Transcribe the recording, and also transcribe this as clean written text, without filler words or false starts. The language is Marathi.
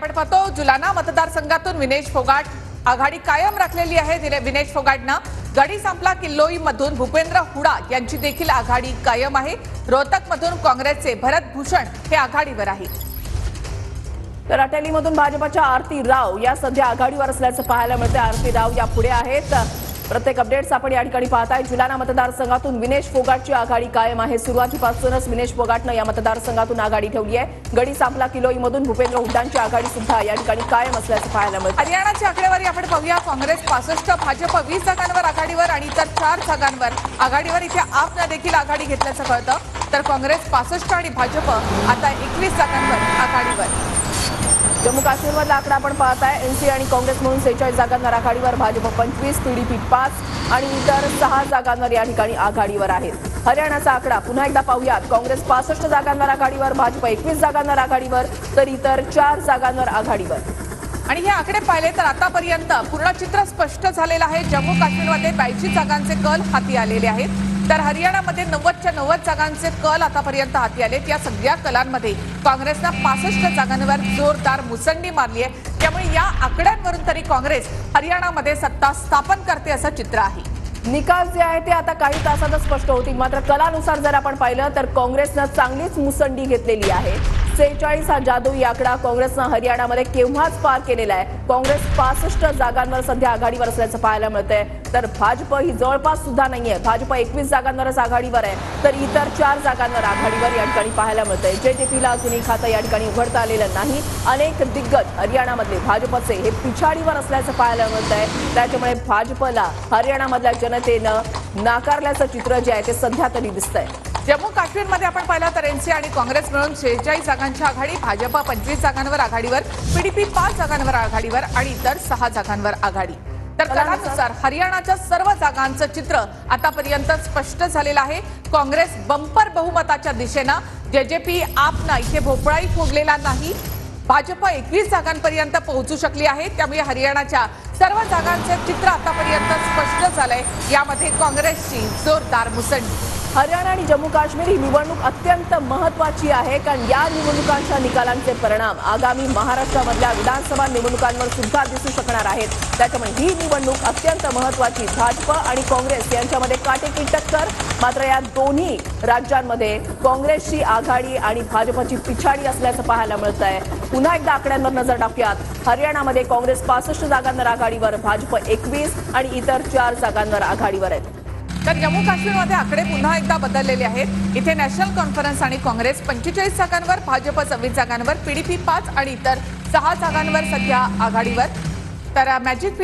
आपण पाहतो जुलाना मतदारसंघातून विनेश फोगाट आघाडी कायम राखलेली आहे। विनेश फोगाटनं गडी संपला किल्लोई मधून भूपेंद्र हुडा यांची देखील आघाडी कायम आहे। रोहतक मधून काँग्रेसचे भरत भूषण हे आघाडीवर आहे। तर अटेलीमधून भाजपच्या आरती राव या सध्या आघाडीवर असल्याचं पाहायला मिळते। आरती राव या पुढे आहेत। प्रत्येक अपडेट्स आपण या ठिकाणी पाहताय। जुलाना मतदारसंघातून विनेश फोगाटची आघाडी कायम आहे। सुरुवातीपासूनच विनेश फोगाटनं या मतदारसंघातून आघाडी ठेवली आहे। गडी संपला किल्लोईमधून भूपेंद्र हुड्डांची आघाडी सुद्धा या ठिकाणी कायम असल्याचं पाहायला मिळतं। हरियाणाची आकडेवारी आपण पाहूया। काँग्रेस 65, भाजप 20 जागांवर आघाडीवर आणि इतर 4 जागांवर आघाडीवर। इथे आपनं देखील आघाडी घेतल्याचं कळतं। तर काँग्रेस 65 आणि भाजप आता 21 जागांवर आघाडीवर। जम्मू काश्मीरमधला आकडा आपण पाहताय। एनसी आणि काँग्रेस म्हणून 46 जागांवर आघाडीवर, भाजप 25, पीडीपी 5 आणि इतर 6 जागांवर या ठिकाणी आघाडीवर आहेत। हरियाणाचा आकडा पुन्हा एकदा पाहूयात। काँग्रेस 65 जागांवर आघाडीवर, भाजप 21 जागांवर आघाडीवर, तर इतर 4 जागांवर आघाडीवर। आणि हे आकडे पाहिले तर आतापर्यंत पूर्ण चित्र स्पष्ट झालेलं आहे। जम्मू काश्मीरमध्ये 82 जागांचे कल हाती आलेले आहेत। तर हरियाणामध्ये 90च्या 90 जागांचे कल आतापर्यंत हाती आलेत। या सगळ्या कलांमध्ये काँग्रेसनं 65 जागांवर जोरदार मुसंडी मारली आहे। त्यामुळे या आकड्यांवरून तरी काँग्रेस हरियाणामध्ये सत्ता स्थापन करते असं चित्र आहे। निकाल जे आहे ते आता काही तासातच स्पष्ट होतील। मात्र कलानुसार जर आपण पाहिलं तर काँग्रेसनं चांगलीच मुसंडी घेतलेली आहे। 46 हा जादुई आकडा काँग्रेसनं हरियाणामध्ये केव्हाच पार केलेला आहे। काँग्रेस 65 जागांवर सध्या आघाडीवर असल्याचं पाहायला मिळतंय। तर भाजप ही जवळपास सुद्धा नाहीये। भाजप 21 जागांवरच आघाडीवर आहे, तर इतर 4 जागांवर आघाडीवर या ठिकाणी पाहायला मिळतंय। जेजेपीला अजूनही खातं या ठिकाणी उघडता आलेलं नाही। अनेक दिग्गज हरियाणामधले भाजपचे हे पिछाडीवर असल्याचं पाहायला मिळतंय। त्याच्यामुळे भाजपला हरियाणामधल्या जनतेनं नाकारल्याचं चित्र जे आहे ते सध्या तरी दिसतंय। जम्मू काश्मीरमध्ये आपण पाहिलं तर एनसी आणि काँग्रेस मिळून 46 जागांची आघाडी, भाजप 25 जागांवर आघाडीवर, पीडीपी 5 जागांवर आघाडीवर आणि इतर 6 जागांवर आघाडी। तर कलानुसार हरियाणाच्या सर्व जागांचं चित्र आतापर्यंत स्पष्ट झालेलं आहे। काँग्रेस बंपर बहुमताच्या दिशेनं, जेजेपी आपनं इथे भोपळाही फोडलेला नाही। भाजप 21 जागांपर्यंत पोहोचू शकली आहे। त्यामुळे हरियाणाच्या सर्व जागांचे चित्र आतापर्यंत स्पष्ट झालंय। यामध्ये काँग्रेसची जोरदार मुसंडी। हरियाणा आणि जम्मू काश्मीर ही निवडणूक अत्यंत महत्त्वाची आहे, कारण या निवडणुकांच्या निकालांचे परिणाम आगामी महाराष्ट्रामधल्या विधानसभा निवडणुकांवर सुद्धा दिसू शकणार आहेत। त्याच्यामुळे ही निवडणूक अत्यंत महत्त्वाची। भाजप आणि काँग्रेस यांच्यामध्ये काटेकी टक्कर। मात्र या दोन्ही राज्यांमध्ये काँग्रेसची आघाडी आणि भाजपची पिछाडी असल्याचं पाहायला मिळतंय। पुन्हा एकदा आकड्यांवर नजर टाकूयात। हरियाणामध्ये काँग्रेस 65 जागांवर आघाडीवर, भाजप 21 आणि इतर 4 जागांवर आघाडीवर आहेत। तर जम्मू काश्मीरमध्ये आकडे पुन्हा एकदा बदललेले आहेत। इथे नॅशनल कॉन्फरन्स आणि काँग्रेस 45 जागांवर, भाजप 26 जागांवर, पीडीपी 5 आणि इतर 6 जागांवर सध्या आघाडीवर। तर मॅजिक